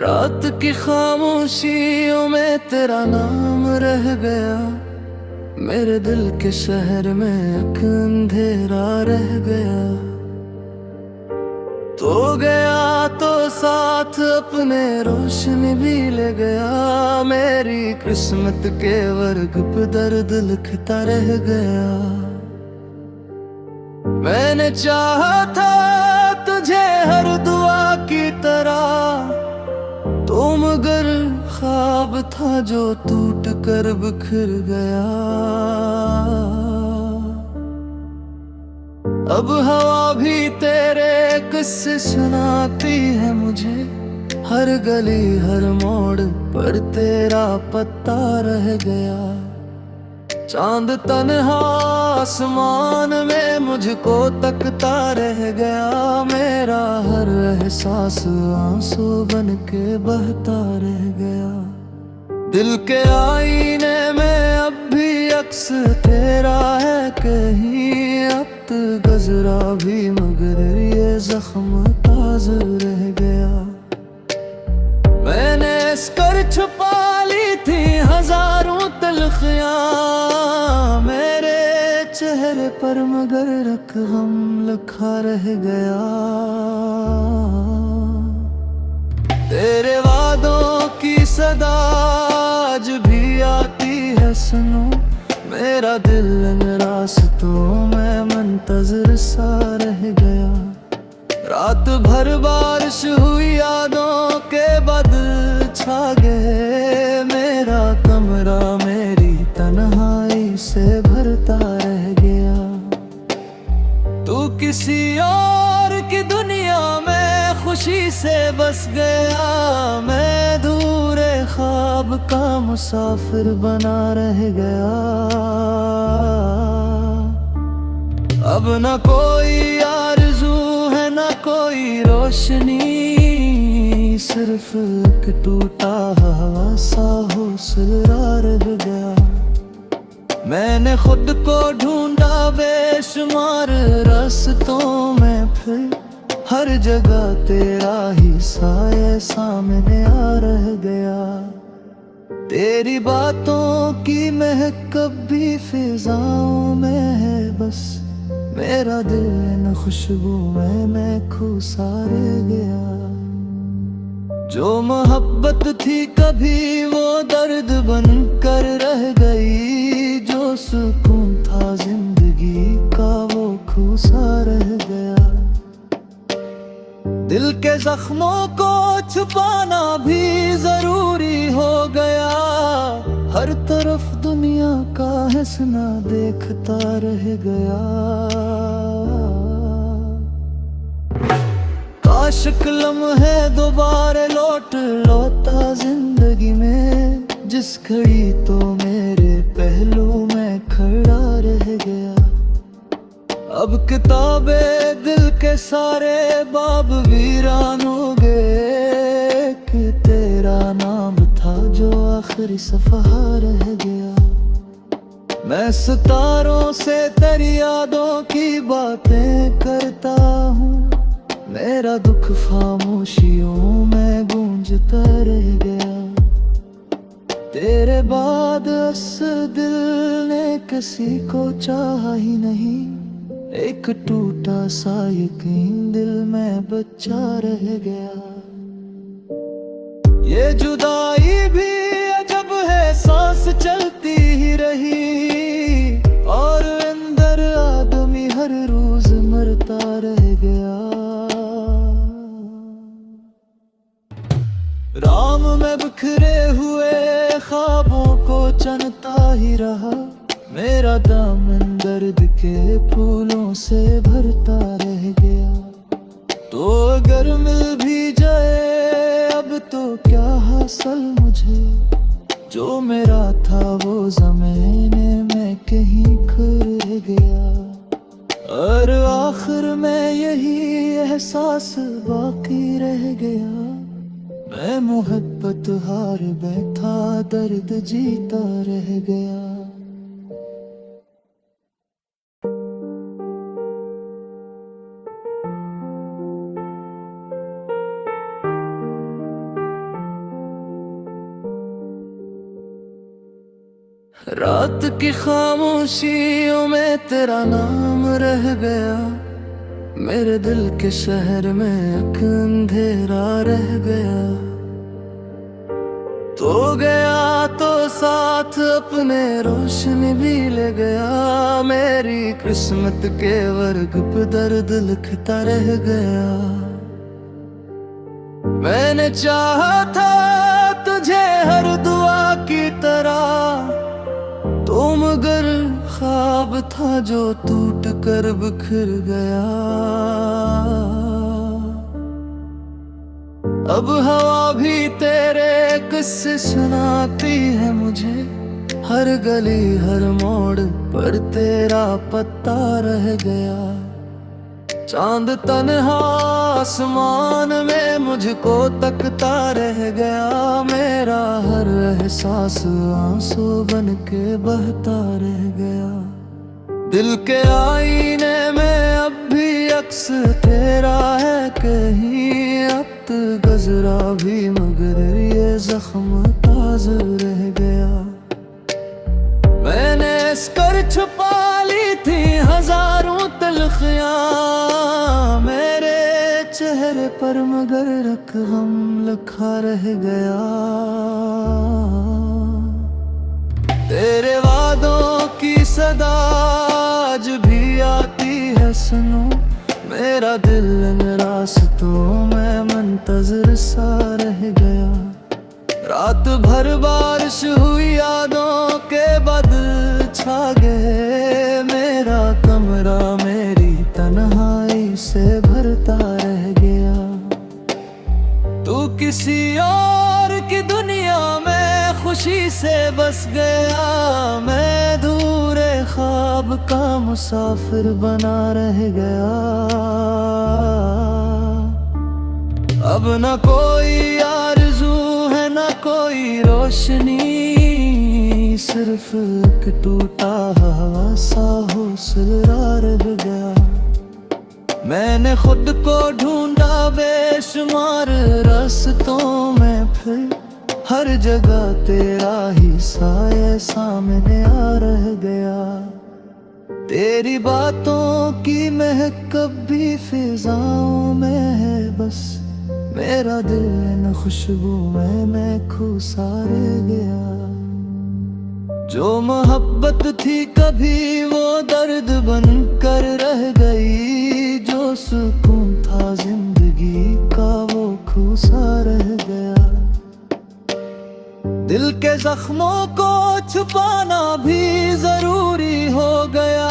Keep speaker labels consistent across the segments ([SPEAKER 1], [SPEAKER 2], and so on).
[SPEAKER 1] रात की खामोशियों में तेरा नाम रह गया। मेरे दिल के शहर में एक अंधेरा रह गया। तो गया तो साथ अपने रोशनी भी ले गया। मेरी किस्मत के वर्ग पे दर्द लिखता रह गया। मैंने चाहा था तुझे हर दुआ की तरह, तो मगर ख्वाब था जो टूट कर बिखर गया। अब हवा भी तेरे किस्से सुनाती है मुझे। हर गली हर मोड़ पर तेरा पत्ता रह गया। चांद तन्हा आसमान में मुझको तकता रह गया। मेरा हर एहसास आंसू बन के बहता रह गया। दिल के आईने में अब भी अक्स तेरा है कहीं। अब तो गजरा भी मगर ये जख्म ताज़ा रह गया। मैंने इसकर छुपा ली थी हजारों तलखियां मेरे चेहरे पर, मगर रकम लिखा रह गया। तेरे वादों की सदा आज भी आती है सुनो। मेरा दिल इन रास्तों में मुंतज़िर सा रह गया। रात भर बारिश हुई यादों के बादल छा गए। मेरा कमरा मेरी तन्हाई से भरता रह गया। तू किसी और की दुनिया में खुशी से बस गया। मैं दूरे ख्वाब का मुसाफिर बना रह गया। अब न कोई आरज़ू है न कोई रोशनी, सिर्फ एक टूटा हुआ सा हौसला रह गया। मैंने खुद को ढूंढा बेशुमार रास्तों में, फिर हर जगह तेरा ही साया सामने आ रह गया। तेरी बातों की महक कभी फिजाओं में है बस। मेरा दिल इन खुशबू में मैं खो सा रह गया। जो मोहब्बत थी कभी वो दर्द बन कर रह गई। जो सुकून था जिंदगी का वो खो सा रह गया। दिल के जख्मों को छुपाना भी जरूरी हो गया। हर तरफ दुनिया का हंसना देखता रह गया। काश लम्हे दोबारा लौट लौटा जिंदगी में, जिस घड़ी तो मेरे पहलू में खड़ा रह गया। अब किताबें दिल के सारे बाब वीरान हो गए। कि तेरा नाम था जो आखिरी सफ़हा रह गया। मैं सितारों से तेरी यादों की बातें करता हूँ। मेरा दुख खामोशियों में गूंजता रह गया। तेरे बाद इस दिल ने किसी को चाहा ही नहीं। एक टूटा सा यकीन दिल में बचा रह गया। ये जुदाई भी अजब है, सांस चलती ही रही। और अंदर आदमी हर रोज मरता रह गया। राम में बिखरे हुए ख्वाबों को चनता ही रहा। मेरा दामन दर्द के फूलों से भरता रह गया। तो अगर मिल भी जाए अब तो क्या हासिल मुझे। जो मेरा था वो ज़माने में कहीं खो रह गया। और आखिर में यही एहसास बाकी रह गया। मैं मोहब्बत हार बैठा, दर्द जीता रह गया। रात की खामोशियों में तेरा नाम रह गया, मेरे दिल के शहर में एक अंधेरा रह गया। तो गया तो साथ अपने रोशनी भी ले गया, मेरी किस्मत के वर्ग पे दर्द लिखता रह गया। मैंने चाहा था तुझे हर दुआ की तरह, तो मगर ख्वाब था जो टूट कर बिखर गया। अब हवा भी तेरे किस्से सुनाती है मुझे, हर गली हर मोड़ पर तेरा पता रह गया। चांद तन्हा आसमान में मुझको तकता रह गया, मेरा हर एहसास आंसू बन के बहता रह गया। दिल के आईने में अब भी अक्स तेरा है कहीं, अब तो गजरा भी मगर ये जख्म ताज़ा रह गया। मैंने इसकर छुपा ली थी हजारों तलखियां मेरे चेहरे पर, मगर रकम लिखा रह गया। तेरे वादों की सदा आज भी आती है सुनो, मेरा दिल इन रास्तों में मुंतज़िर सा रह गया। रात भर बारिश हुई यादों के बादल छा गए, मेरा कमरा मेरी तन्हाई से भरता रह गया। तू किसी और की दुनिया में खुशी से बस गया, मैं दूरे ख्वाब का मुसाफिर बना रह गया। अब न कोई आरज़ू है न कोई रोशनी, सिर्फ एक टूटा हवा सा हौसला रह गया। मैंने खुद को ढूंढा बेशुमार रास्तों में, फिर हर जगह तेरा ही साया सामने आ रह गया। तेरी बातों की महक कभी फिजाओं में है बस, मेरा दिल इन खुशबू में मैं खो सा रह गया। जो मोहब्बत थी कभी वो दर्द बन कर रह गई, जो सुकून था जिंदगी का वो खूसा रह गया। दिल के जख्मों को छुपाना भी जरूरी हो गया,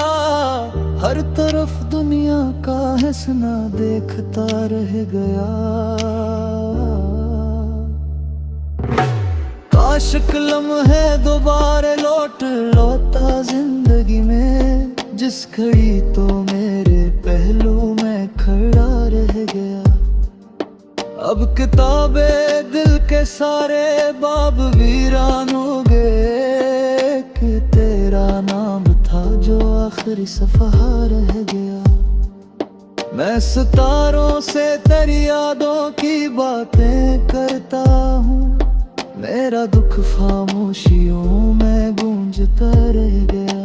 [SPEAKER 1] हर तरफ दुनिया का हंसना देखता रह गया। काश लम्हे दोबारा लौट लौटा जिंदगी में, जिस घड़ी तो मेरे पहलू में खड़ा रह गया। अब किताबें दिल के सारे बाब वीरान हो गए, कि तेरा नाम था जो आखिरी सफ़हा रह गया। मैं सितारों से तेरी यादों की बातें करता हूँ, मेरा दुख खामोशियों में गूंजता रह गया।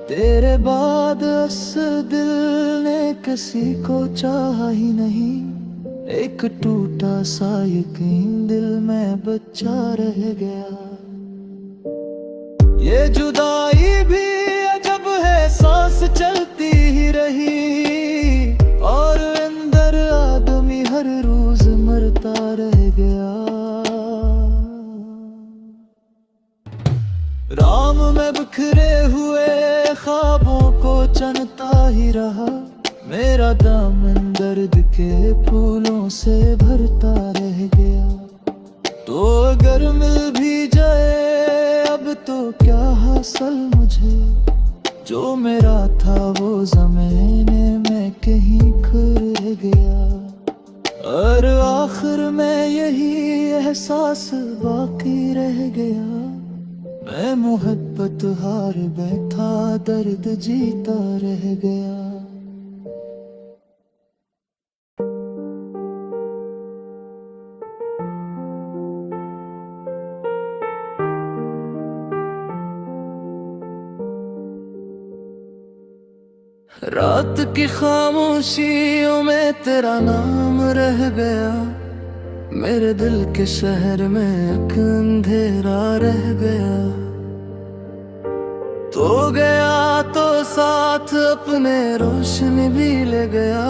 [SPEAKER 1] तेरे बाद इस दिल ने किसी को चाहा ही नहीं, एक टूटा सा यकीन दिल में बचा रह गया। ये जुदाई भी अजब है, सांस चलती ही रही, और अंदर आदमी हर रोज मरता रह गया। राम में बिखरे हुए ख्वाबों को चनता ही रहा, मेरा दामन दर्द के फूलों से भरता रह गया। तो अगर मिल भी जाए अब तो क्या हासिल मुझे, जो मेरा था वो ज़माने में कहीं खो रह गया। और आखिर में यही एहसास बाकी रह गया, मैं मोहब्बत हार बैठा दर्द जीता रह गया। रात की खामोशियों में तेरा नाम रह गया, मेरे दिल के शहर में एक अंधेरा रह गया। तो गया तो साथ अपने रोशनी भी ले गया,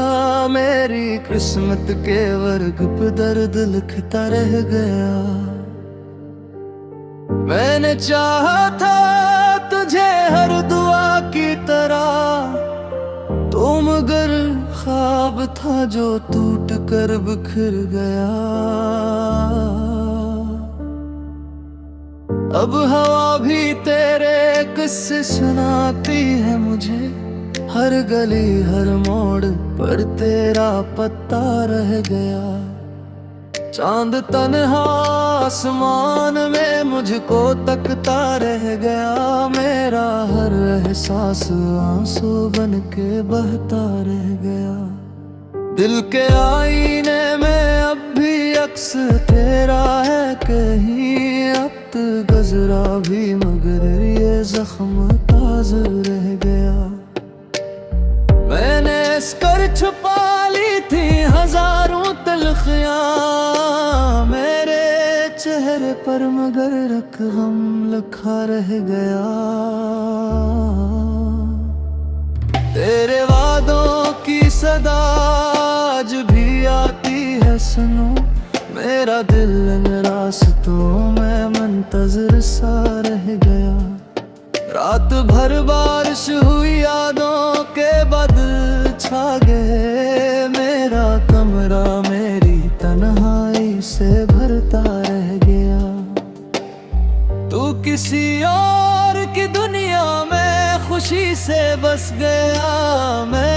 [SPEAKER 1] मेरी किस्मत के वर्ग पे दर्द लिखता रह गया। मैंने चाहा था तुझे हर दुआ की तरह, तो मगर ख्वाब था जो टूट कर बिखर गया। अब हवा भी तेरे किस्से सुनाती है मुझे, हर गली हर मोड़ पर तेरा पत्ता रह गया। चांद तन्हा आसमान में मुझको तकता रह गया, मेरा हर एहसास आंसू बन के बहता रह गया। दिल के आईने में अब भी अक्स तेरा है कहीं, अब तो गजरा भी मगर ये जख्म ताज़ा रह गया। मैंने इसकर छुपा ली थी हजारों तलखियां मेरे चेहरे पर, मगर एक गम लिखा रह गया। तेरे वादों की सदा आज भी आती है सुनो, मेरा दिल इन रास्तों में मुंतज़िर सा रह गया। रात भर बारिश हुई, यादों के बादल छा गए, मेरा कमरा मेरी तन्हाई से भरता रह गया। तू किसी और की दुनिया में खुशी से बस गया, मैं